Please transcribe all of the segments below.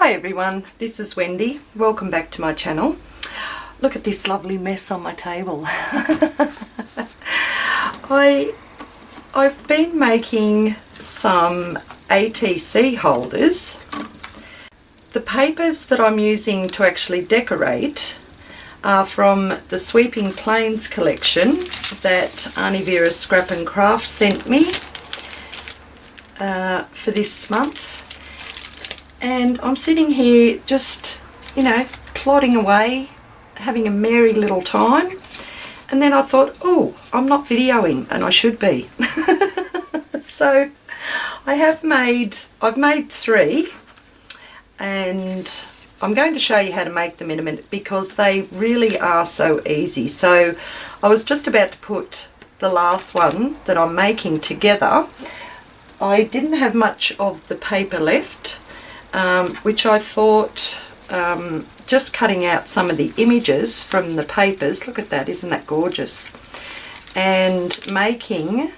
Hi everyone, this is Wendy. Welcome back to my channel. Look at this lovely mess on my table. I've been making some ATC holders. The papers that I'm using to actually decorate are from the Sweeping Plains collection that Aunty Vera Scrap and Craft sent me for this month. And I'm sitting here just, plodding away, having a merry little time. And then I thought, oh, I'm not videoing, and I should be. So I've made 3, and I'm going to show you how to make them in a minute because they really are so easy. So I was just about to put the last one that I'm making together. I didn't have much of the paper left, which I thought just cutting out some of the images from the papers, look at that, isn't that gorgeous, and making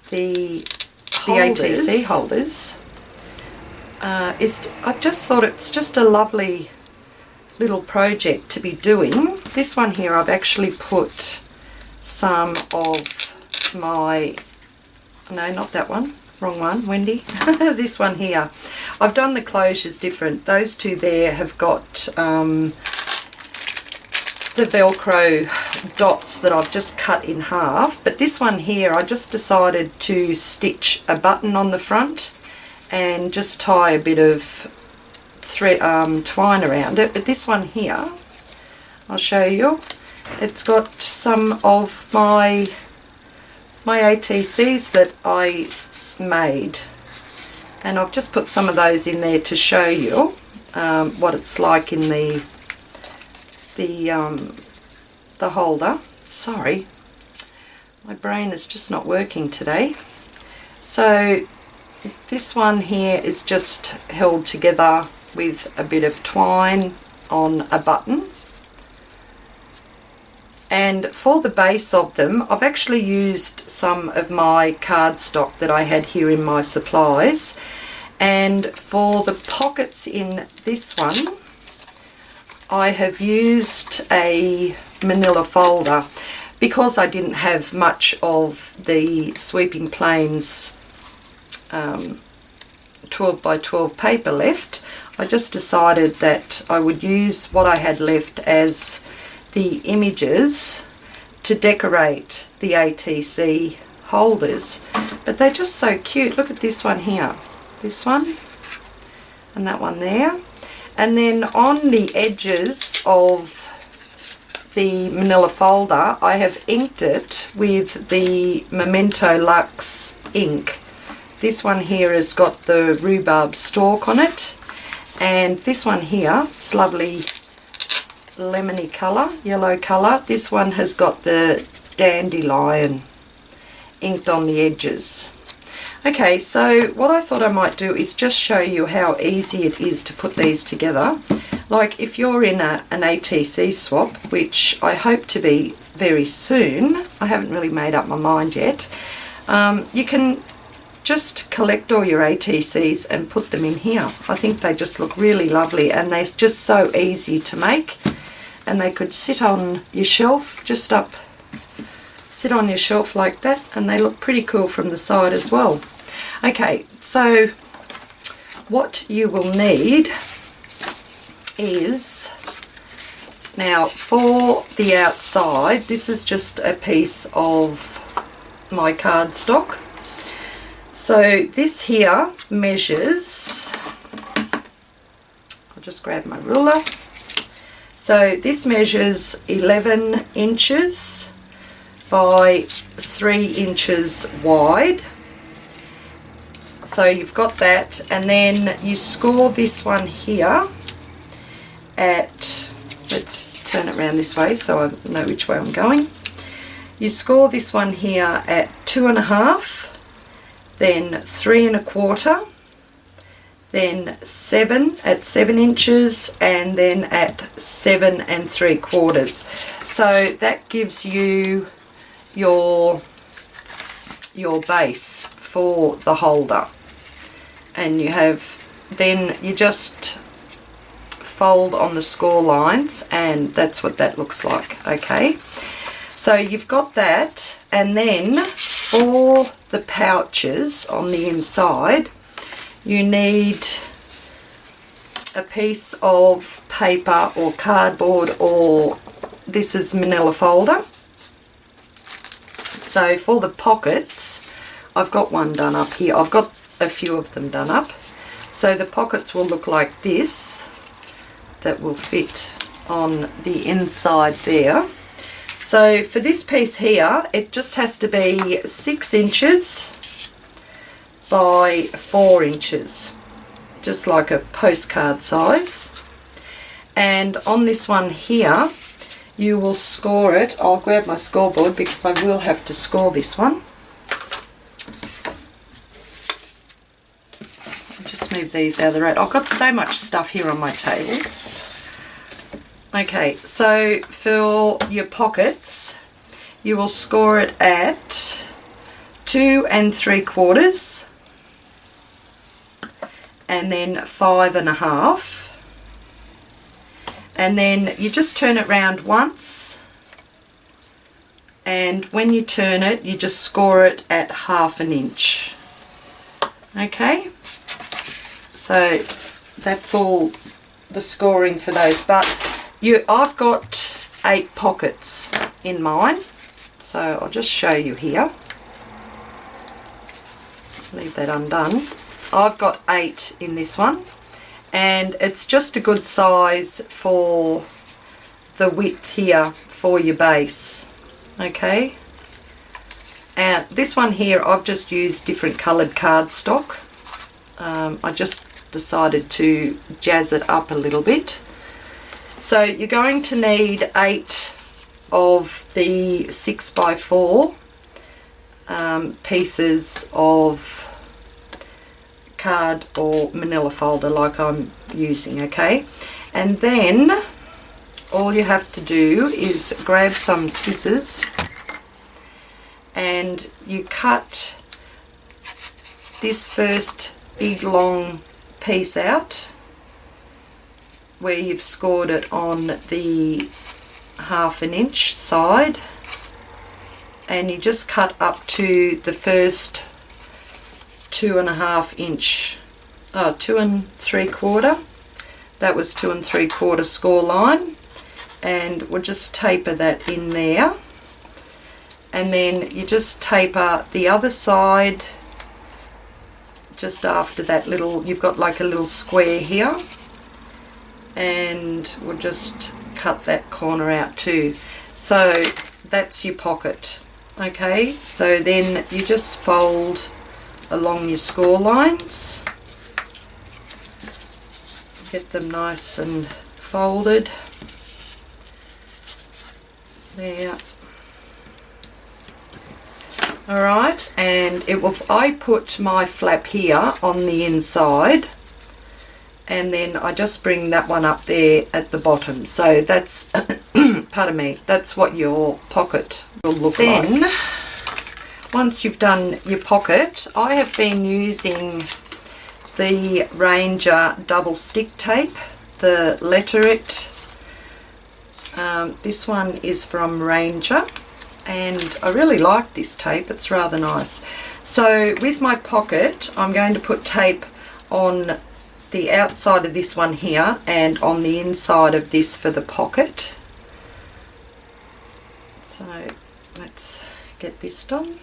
the ATC holders I've just thought it's just a lovely little project to be doing. This one here I've actually put some of my, no, not that one, wrong one, Wendy. This one here. I've done the closures different. Those two there have got the Velcro dots that I've just cut in half, but this one here I just decided to stitch a button on the front and just tie a bit of thread, twine around it. But this one here, I'll show you, it's got some of my ATCs that I made, and I've just put some of those in there to show you what it's like in the holder. Sorry, my brain is just not working today. So this one here is just held together with a bit of twine on a button. And for the base of them, I've actually used some of my cardstock that I had here in my supplies. And for the pockets in this one, I have used a manila folder because I didn't have much of the Sweeping Plains 12 by 12 paper left. I just decided that I would use what I had left as the images to decorate the ATC holders. But they're just so cute. Look at this one here, this one and that one there. And then on the edges of the manila folder I have inked it with the Memento Luxe ink. This one here has got the rhubarb stalk on it, and this one here, it's lovely lemony colour, yellow colour. This one has got the dandelion inked on the edges. Okay, so what I thought I might do is just show you how easy it is to put these together. Like if you're in an ATC swap, which I hope to be very soon, I haven't really made up my mind yet, you can just collect all your ATCs and put them in here. I think they just look really lovely, and they're just so easy to make, and they could sit on your shelf, sit on your shelf like that, and they look pretty cool from the side as well. Okay, so what you will need is, now for the outside, this is just a piece of my cardstock. So this here measures, I'll just grab my ruler. So this measures 11 inches by 3 inches wide. So you've got that, and then you score this one here at, let's turn it around this way so I know which way I'm going. You score this one here at 2.5, then 3 1/4, then 7 at 7 inches, and then at 7 3/4. So that gives you your base for the holder, and you have then you just fold on the score lines, and that's what that looks like. Okay, so you've got that, and then for the pouches on the inside you need a piece of paper or cardboard, or this is manila folder. So for the pockets, I've got one done up here. I've got a few of them done up. So the pockets will look like this, that will fit on the inside there. So for this piece here, it just has to be 6 inches by 4 inches, just like a postcard size. And on this one here, you will score it. I'll grab my scoreboard because I will have to score this one. I'll just move these out of the road. I've got so much stuff here on my table. Okay, so for your pockets, you will score it at 2 3/4, and then 5 1/2, and then you just turn it round once, and when you turn it, you just score it at 1/2 inch. Okay, so that's all the scoring for those. But I've got 8 pockets in mine, so I'll just show you here. Leave that undone. I've got 8 in this one, and it's just a good size for the width here for your base. Okay, and this one here, I've just used different coloured cardstock. I just decided to jazz it up a little bit. So you're going to need 8 of the 6 by 4 pieces of card or manila folder like I'm using. Okay, and then all you have to do is grab some scissors and you cut this first big long piece out where you've scored it on the 1/2 inch side, and you just cut up to the first 2 1/2 inch, 2 3/4. That was 2 3/4 score line, and we'll just taper that in there, and then you just taper the other side just after that little, you've got like a little square here, and we'll just cut that corner out too. So that's your pocket. Okay, so then you just fold along your score lines, get them nice and folded there. Alright, and it will, I put my flap here on the inside, and then I just bring that one up there at the bottom. So that's, pardon me, that's what your pocket will look like. Then, once you've done your pocket, I have been using the Ranger double stick tape, the Letter It. This one is from Ranger, and I really like this tape, it's rather nice. So with my pocket, I'm going to put tape on the outside of this one here and on the inside of this for the pocket. So let's get this done.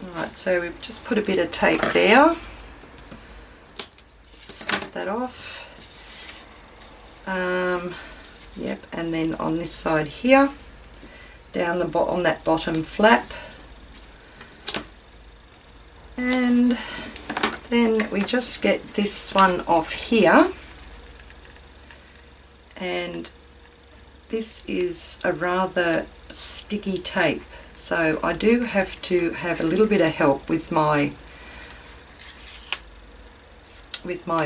Alright, so we've just put a bit of tape there. Snip that off. Yep, and then on this side here, down the on that bottom flap, and then we just get this one off here, and this is a rather sticky tape, so I do have to have a little bit of help with my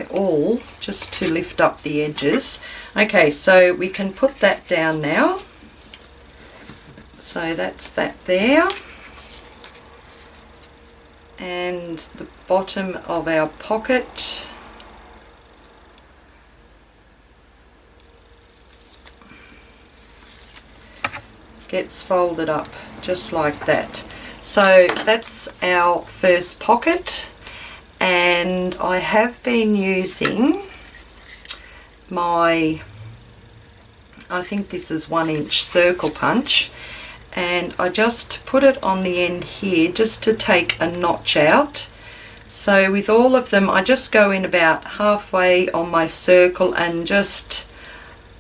awl just to lift up the edges. Okay, so we can put that down now. So that's that there, and the bottom of our pocket. Gets folded up just like that. So that's our first pocket, and I have been using my, I think this is 1-inch circle punch, and I just put it on the end here just to take a notch out. So with all of them I just go in about halfway on my circle and just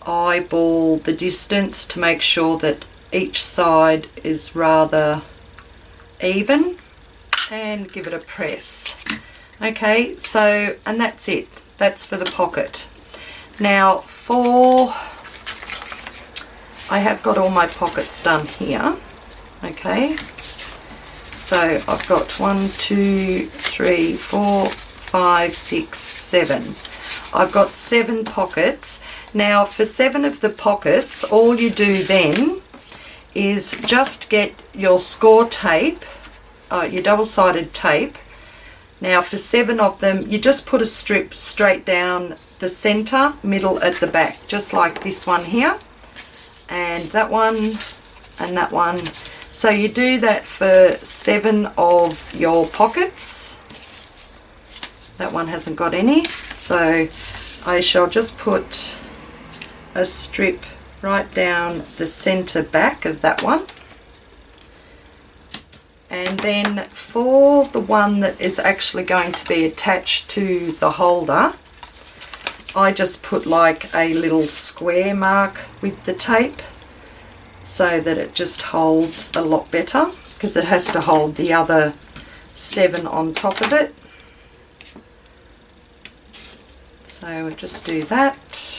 eyeball the distance to make sure that each side is rather even, and give it a press. Okay, so, and that's it. That's for the pocket. Now I have got all my pockets done here. Okay, so I've got 1, 2, 3, 4, 5, 6, 7. I've got 7 pockets. Now for 7 of the pockets, all you do then is just get your score tape, your double-sided tape. Now for 7 of them, you just put a strip straight down the center, middle at the back, just like this one here, and that one, and that one. So you do that for 7 of your pockets. That one hasn't got any, so I shall just put a strip right down the center back of that one. And then for the one that is actually going to be attached to the holder, I just put like a little square mark with the tape so that it just holds a lot better, because it has to hold the other 7 on top of it. So we'll just do that.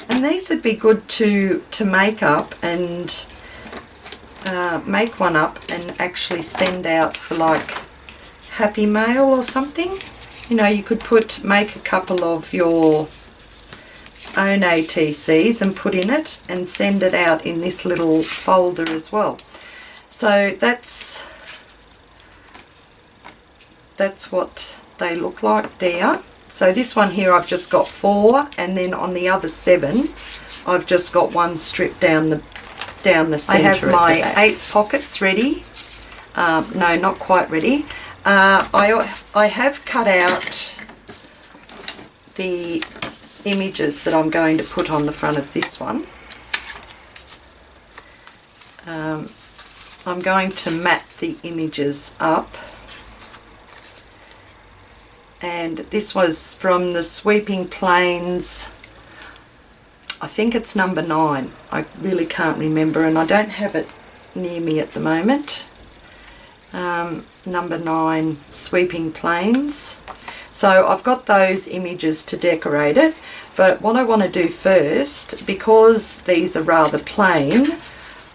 And these would be good to make up and make one up and actually send out for like Happy Mail or something. You know, you could make a couple of your own ATCs and put in it and send it out in this little folder as well. So that's what they look like there. So this one here I've just got 4, and then on the other 7 I've just got 1 strip down the centre. I have my 8 pockets ready. No, not quite ready. I have cut out the images that I'm going to put on the front of this one. I'm going to mat the images up. And this was from the Sweeping Plains, I think it's number 9. I really can't remember, and I don't have it near me at the moment. Number 9 Sweeping Plains. So I've got those images to decorate it, but what I want to do first, because these are rather plain,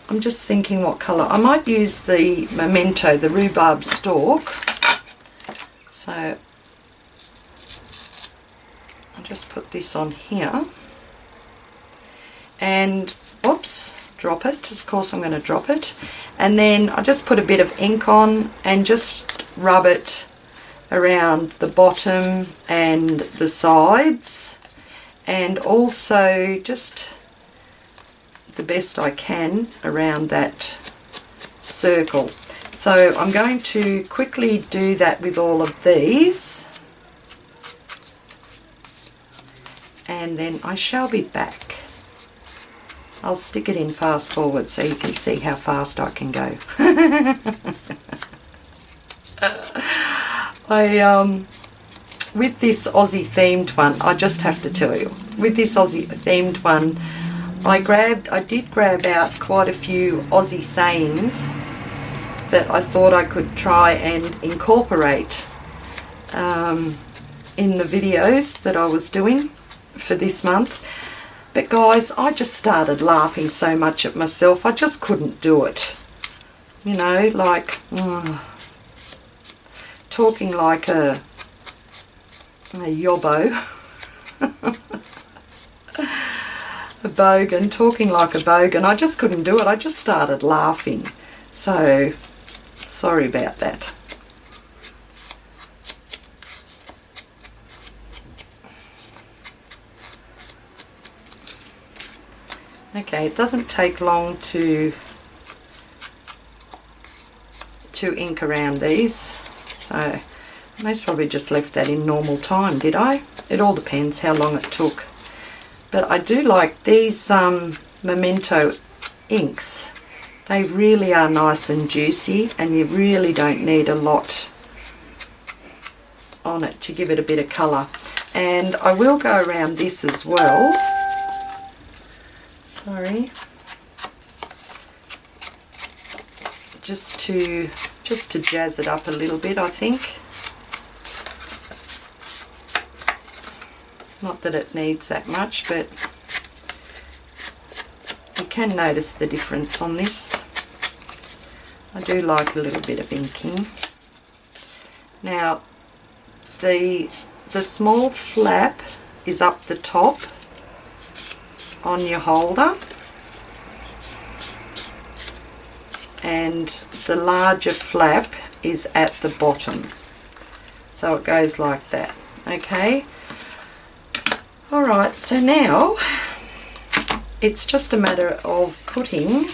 I'm just thinking what colour. I might use the Memento, the rhubarb stalk. So I'll just put this on here, and oops, drop it. Of course I'm going to drop it. And then I just put a bit of ink on and just rub it around the bottom and the sides, and also just the best I can around that circle. So I'm going to quickly do that with all of these, and then I shall be back. I'll stick it in fast forward so you can see how fast I can go. With this Aussie themed one, I just have to tell you, with this Aussie themed one, I did grab out quite a few Aussie sayings that I thought I could try and incorporate in the videos that I was doing for this month. But guys, I just started laughing so much at myself, I just couldn't do it. You know, like talking like a yobbo. A bogan, talking like a bogan. I just couldn't do it. I just started laughing. So, sorry about that. Okay, it doesn't take long to ink around these, so I most probably just left that in normal time, did I? It all depends how long it took. But I do like these Memento inks. They really are nice and juicy, and you really don't need a lot on it to give it a bit of colour. And I will go around this as well. Sorry. Just to jazz it up a little bit, I think. Not that it needs that much, but you can notice the difference on this. I do like a little bit of inking. Now, the small flap is up the top on your holder, and the larger flap is at the bottom, so it goes like that. Okay, alright, so now it's just a matter of putting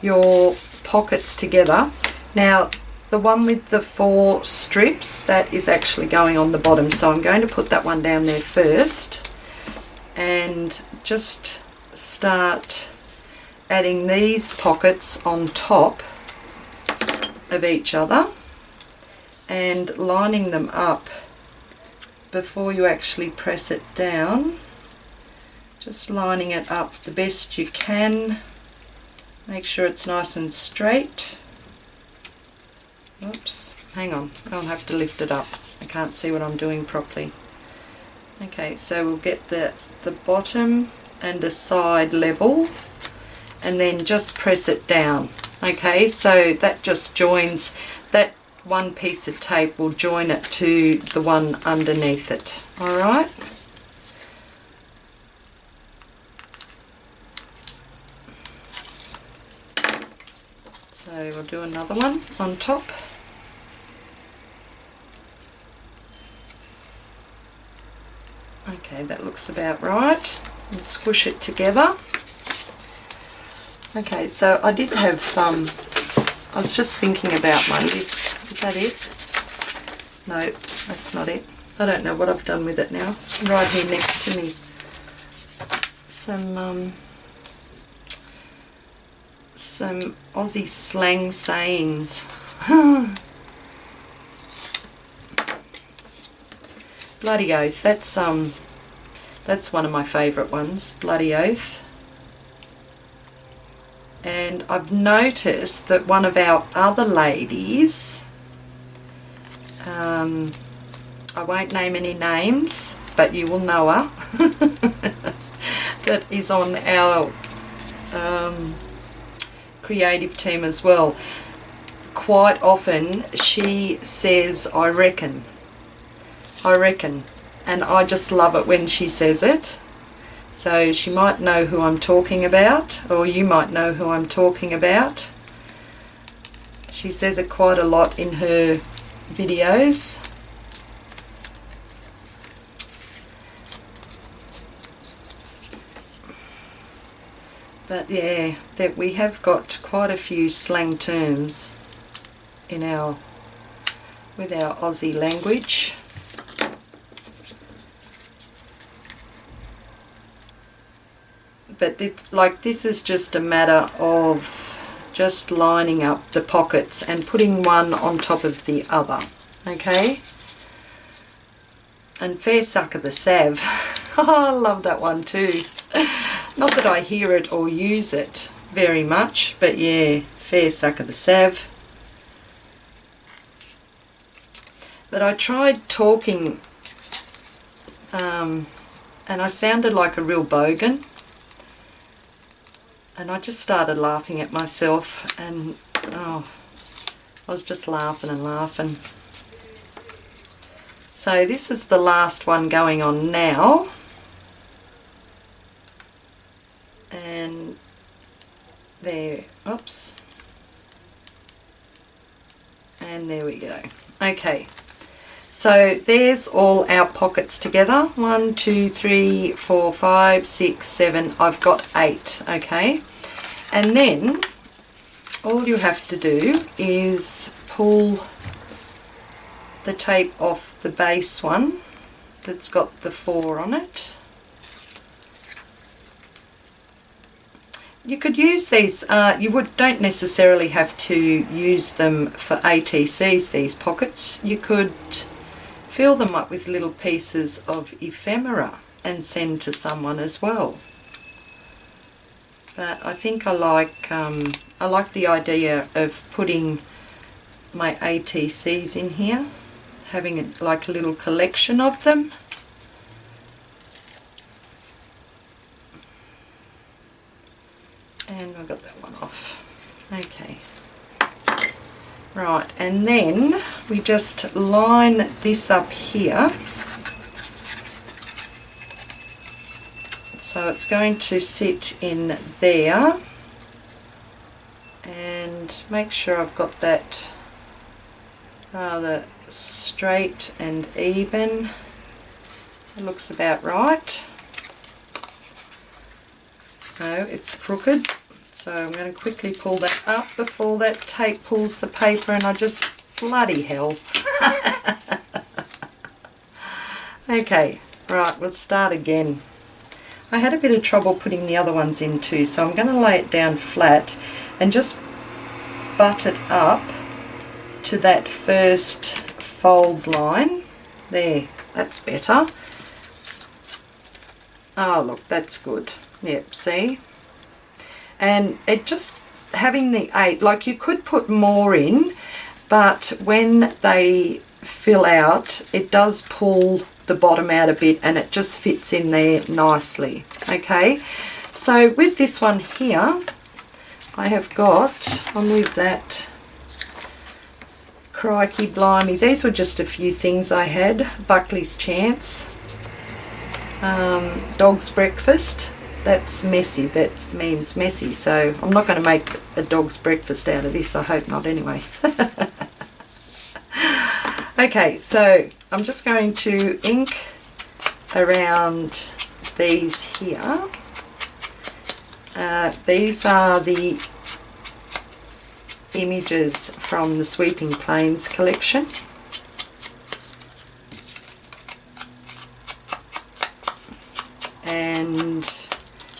your pockets together. Now the one with the 4 strips, that is actually going on the bottom, so I'm going to put that one down there first and just start adding these pockets on top of each other and lining them up before you actually press it down. Just lining it up the best you can. Make sure it's nice and straight. Oops, hang on, I'll have to lift it up. I can't see what I'm doing properly. Okay, so we'll get the bottom and a side level, and then just press it down. Okay, so that just joins, that one piece of tape will join it to the one underneath it. Alright, so we'll do another one on top. Okay, that looks about right, and squish it together. Okay, so I did have I was just thinking about my list. Is that it? No, that's not it. I don't know what I've done with it now. Right here next to me. Some Aussie slang sayings. Bloody oath, that's one of my favourite ones, bloody oath. And I've noticed that one of our other ladies, I won't name any names, but you will know her, that is on our creative team as well. Quite often she says, I reckon, and I just love it when she says it. So she might know who I'm talking about, or you might know who I'm talking about. She says it quite a lot in her videos. But yeah, that we have got quite a few slang terms in with our Aussie language. But this is just a matter of just lining up the pockets and putting one on top of the other, okay? And fair suck of the sav. I love that one too. Not that I hear it or use it very much, but yeah, fair suck of the sav. But I tried talking and I sounded like a real bogan. And I just started laughing at myself, and I was just laughing and laughing. So this is the last one going on now. and there, oops, and there we go. Okay, so there's all our pockets together. 1, 2, 3, 4, 5, 6, 7. I've got 8. Okay, and then all you have to do is pull the tape off the base one that's got the 4 on it. You could use these, don't necessarily have to use them for ATCs, these pockets. You could fill them up with little pieces of ephemera and send to someone as well. But I think I like the idea of putting my ATCs in here, having like a little collection of them. And I got that one off. Okay. Right, and then we just line this up here. So it's going to sit in there. And make sure I've got that rather straight and even. It looks about right. No, it's crooked, so I'm going to quickly pull that up before that tape pulls the paper, and I just, bloody hell. Okay, right, we'll start again. I had a bit of trouble putting the other ones in too, so I'm going to lay it down flat and just butt it up to that first fold line. There, that's better. Oh look, that's good. Yep, see? And it just, having the 8, like you could put more in, but when they fill out, it does pull the bottom out a bit and it just fits in there nicely. Okay, so with this one here, I have got, I'll move that, crikey blimey, these were just a few things I had. Buckley's Chance, dog's breakfast. That's messy, that means messy, so I'm not going to make a dog's breakfast out of this, I hope not anyway. Okay, so I'm just going to ink around these here. These are the images from the Sweeping Plains collection. And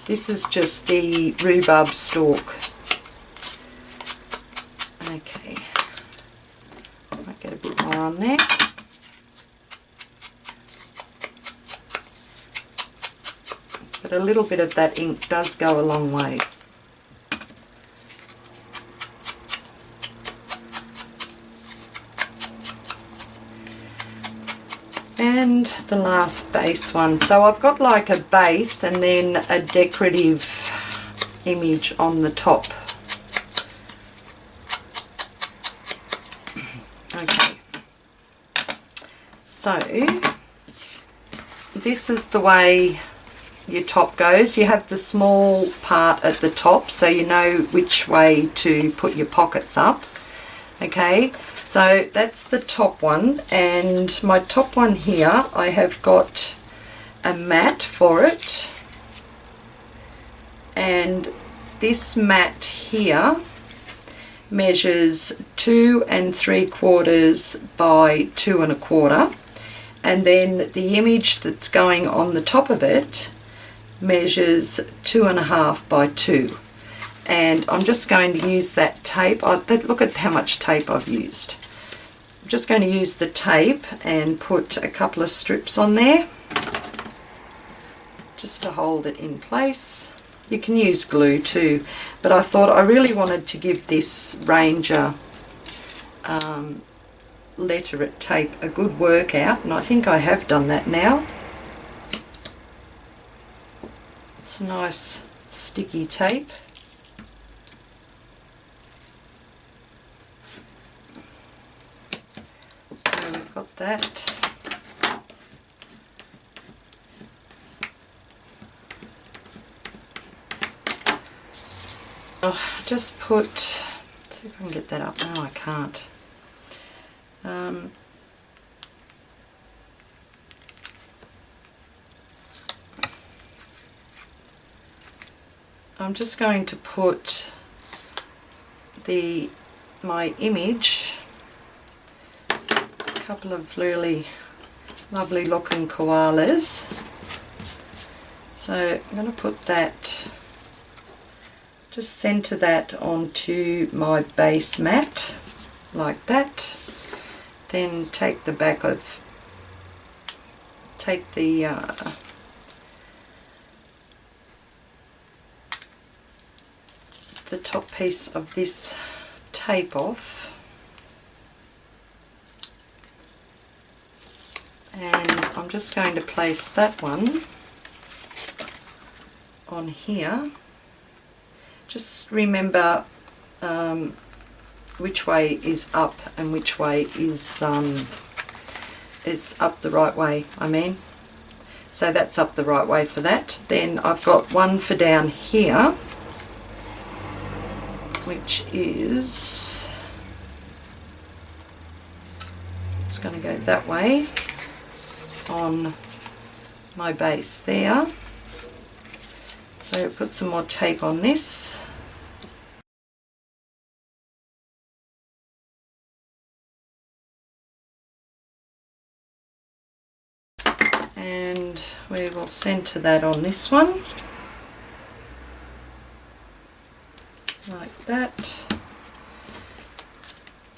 this is just the rhubarb stalk. Okay, might get a bit more on there. But a little bit of that ink does go a long way. And the last base one. So I've got like a base and then a decorative image on the top. Okay. So this is the way your top goes. You have the small part at the top so you know which way to put your pockets up. Okay, so that's the top one, and my top one here, I have got a mat for it, and this mat here measures 2 3/4 by 2 1/4, and then the image that's going on the top of it measures 2 1/2 by 2. And I'm just going to use that tape. Look at how much tape I've used. I'm just going to use the tape and put a couple of strips on there just to hold it in place. You can use glue too, but I thought I really wanted to give this Ranger letterette tape a good workout, and I think I have done that now. It's a nice sticky tape. So we've got that. I'll just put, let's see if I can get that up. No, I can't. I'm just going to put my image, a couple of really lovely looking koalas. So I'm going to put that, just centre that onto my base mat like that. Then take the the top piece of this tape off, and I'm just going to place that one on here. Just remember which way is up and which way is up the right way, so that's up the right way for that. Then I've got one for down here, which is, it's going to go that way on my base there. So put some more tape on this. And we will centre that on this one. Like that,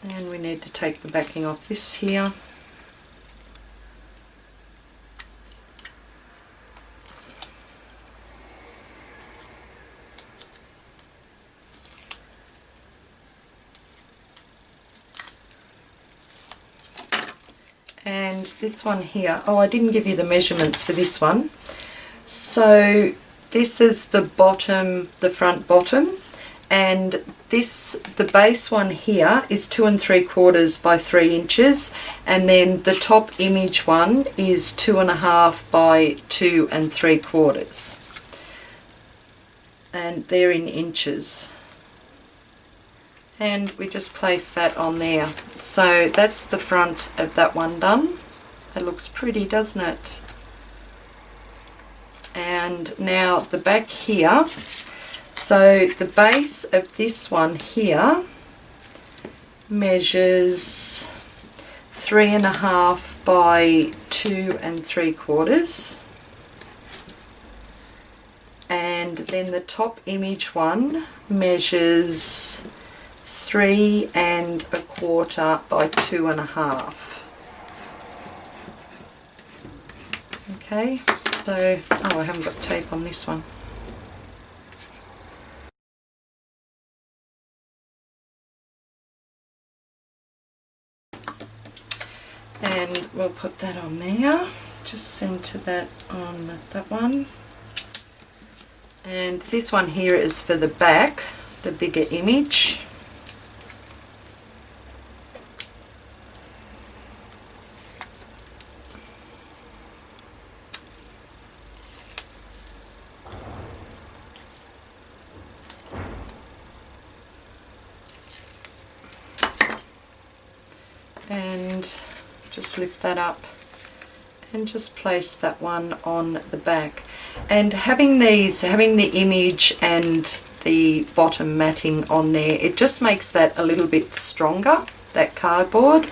and we need to take the backing off this here. And this one here, oh, I didn't give you the measurements for this one. So this is the bottom, the front bottom. And the base one here is 2 3/4 by 3 inches, and then the top image one is 2.5 by 2 3/4, and they're in inches. And we just place that on there. So that's the front of that one done. It looks pretty, doesn't it? And now the back here. So the base of this one here measures 3.5 by 2 3/4, and then the top image one measures 3 1/4 by 2.5. Okay, so, oh, I haven't got tape on this one. And we'll put that on there, just centre that on that one. And this one here is for the back, the bigger image. And just lift that up and just place that one on the back. And having the image and the bottom matting on there, it just makes that a little bit stronger, that cardboard.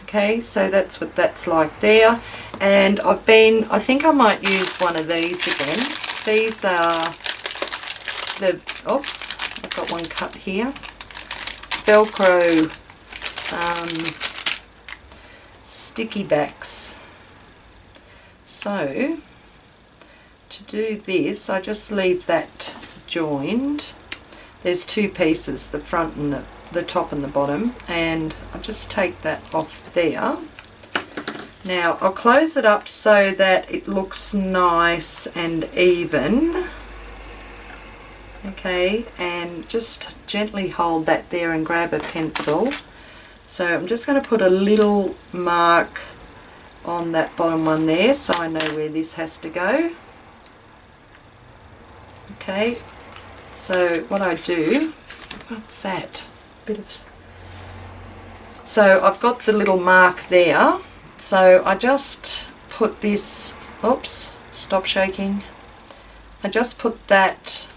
Okay, so that's what that's like there. And I think I might use one of these again. These are oops, I've got one cut here. Velcro sticky backs. So to do this, I just leave that joined. There's two pieces, the front and the top and the bottom, and I just take that off there. Now I'll close it up so that it looks nice and even. Okay, and just gently hold that there and grab a pencil. So I'm just going to put a little mark on that bottom one there so I know where this has to go. Okay, So what I do, what's that? So I've got the little mark there. So I just put this, oops, stop shaking. I just put that,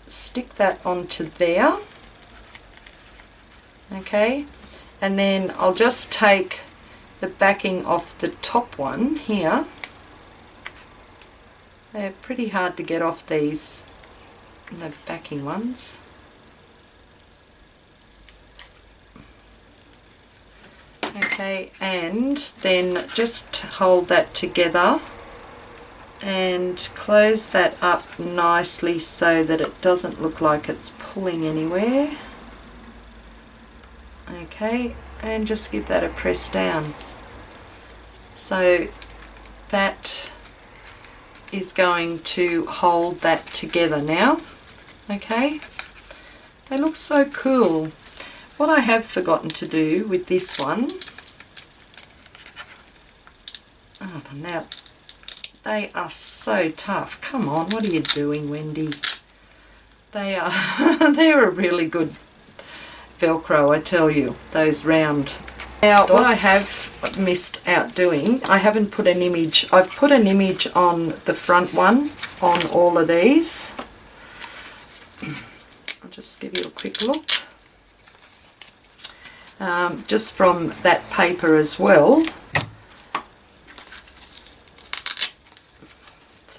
stick that onto there. Okay, and then I'll just take the backing off the top one here. They're pretty hard to get off these, the backing ones. Okay, and then just hold that together and close that up nicely so that it doesn't look like it's pulling anywhere. Okay, and just give that a press down. So that is going to hold that together now. Okay, they look so cool. What I have forgotten to do with this one, oh, now they are so tough. Come on, what are you doing, Wendy? They are they're a really good Velcro, I tell you, those round. Now what I have missed out doing, I haven't put an image. I've put an image on the front one on all of these. I'll just give you a quick look. Just from that paper as well.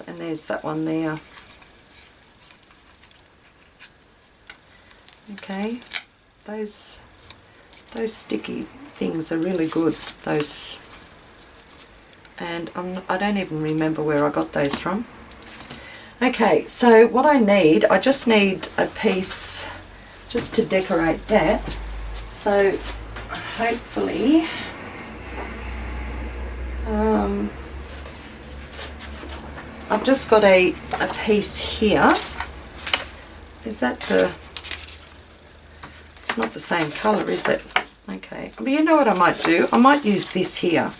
And there's that one there. Okay, those sticky things are really good. Those, and I don't even remember where I got those from. Okay, so what I just need a piece just to decorate that. So hopefully I've just got a piece here. Is that the, it's not the same colour, is it? Okay, but you know what I might do? I might use this here.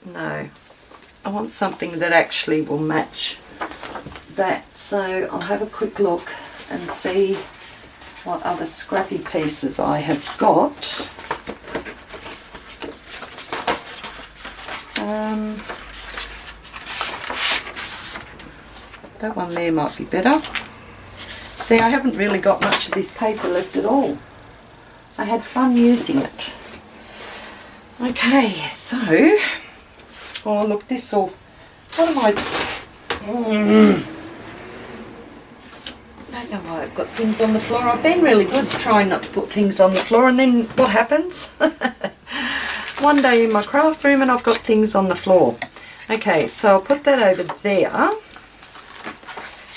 No, I want something that actually will match that. So I'll have a quick look and see what other scrappy pieces I have got. That one there might be better. See, I haven't really got much of this paper left at all. I had fun using it. Okay, so, oh look, this all, what am I, I don't know why I've got things on the floor. I've been really good trying not to put things on the floor, and then what happens? One day in my craft room and I've got things on the floor. Okay, so I'll put that over there.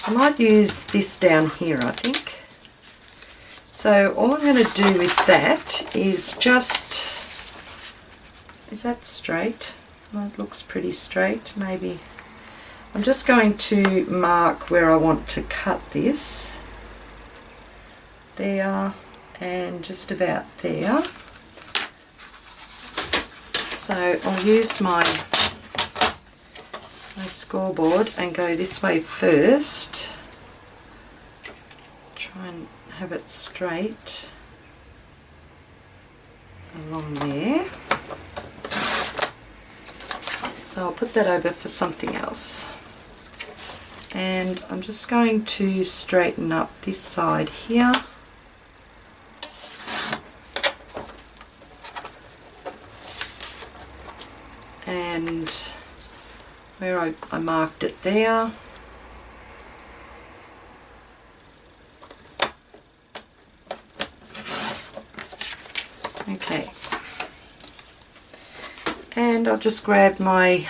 I might use this down here, I think. So all I'm going to do with that is just, is that straight? Well, it looks pretty straight, maybe. I'm just going to mark where I want to cut this. There, and just about there. So I'll use my scoreboard and go this way first. Try and have it straight along there. So I'll put that over for something else. And I'm just going to straighten up this side here. And where I marked it there. Okay. And I'll just grab my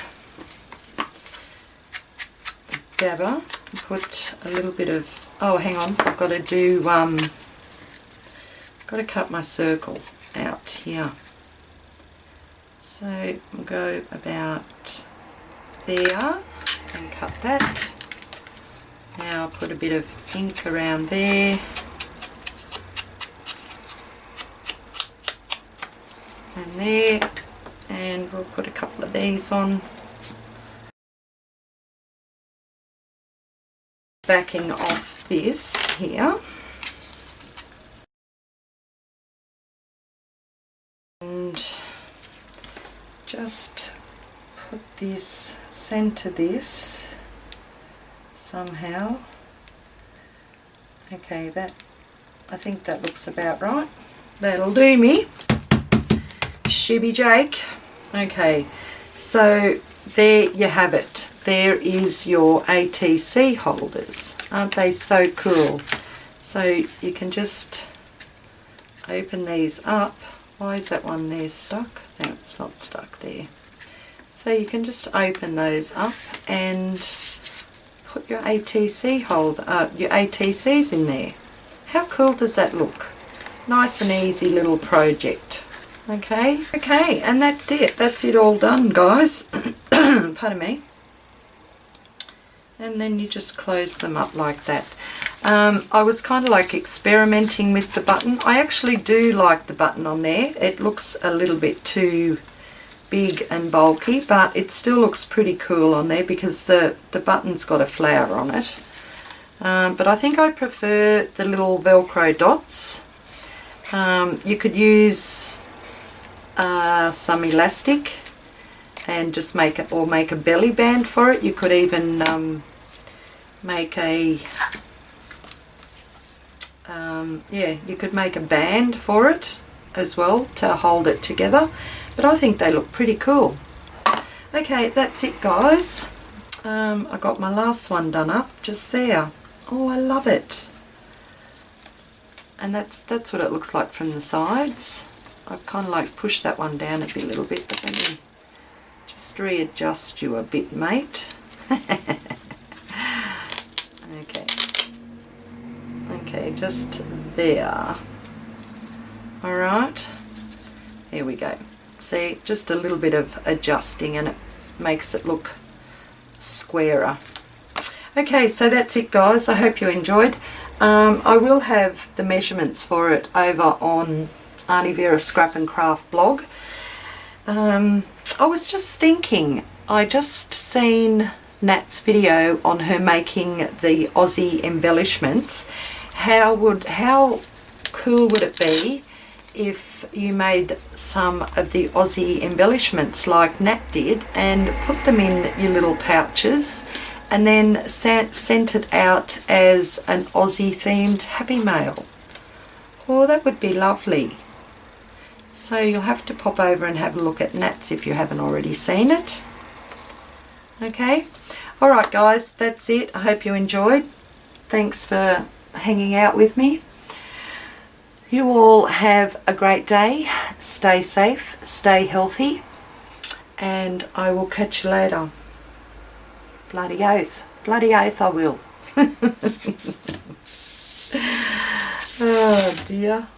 dabber and put a little bit of, oh hang on, I've got to do, got to cut my circle out here. So I'll go about there and cut that. Now I'll put a bit of ink around there. And there, and we'll put a couple of these on. backing off this here. And just put this, center this somehow. Okay, that, I think that looks about right. That'll do me. Shibby Jake. Okay, so there you have it. There is your ATC holders. Aren't they so cool? So you can just open these up. Why is that one there stuck? No, it's not stuck there. So you can just open those up and put your ATC holder, your ATCs in there. How cool does that look? Nice and easy little project. Okay, and that's it. That's it all done, guys. Pardon me. And then you just close them up like that. I was kind of like experimenting with the button. I actually do like the button on there. It looks a little bit too big and bulky, but it still looks pretty cool on there because the button's got a flower on it. But I think I prefer the little Velcro dots. You could use some elastic and just make it, or make a belly band for it. You could even make a yeah, you could make a band for it as well to hold it together, but I think they look pretty cool. Okay, that's it, guys. I got my last one done up just there. Oh, I love it. And that's what it looks like from the sides. I've kind of like pushed that one down a little bit, but let me just readjust you a bit, mate. Okay, just there. Alright, here we go. See, just a little bit of adjusting and it makes it look squarer. Okay, so that's it, guys. I hope you enjoyed. I will have the measurements for it over on Aunty Vera Scrap and Craft blog. I was just thinking, I just seen Nat's video on her making the Aussie embellishments. How cool would it be if you made some of the Aussie embellishments like Nat did and put them in your little pouches and then sent it out as an Aussie themed Happy Mail? Oh, that would be lovely. So you'll have to pop over and have a look at Nat's if you haven't already seen it. Okay, alright guys, that's it. I hope you enjoyed. Thanks for hanging out with me. You all have a great day. Stay safe, stay healthy, and I will catch you later. Bloody oath. Bloody oath I will. Oh dear.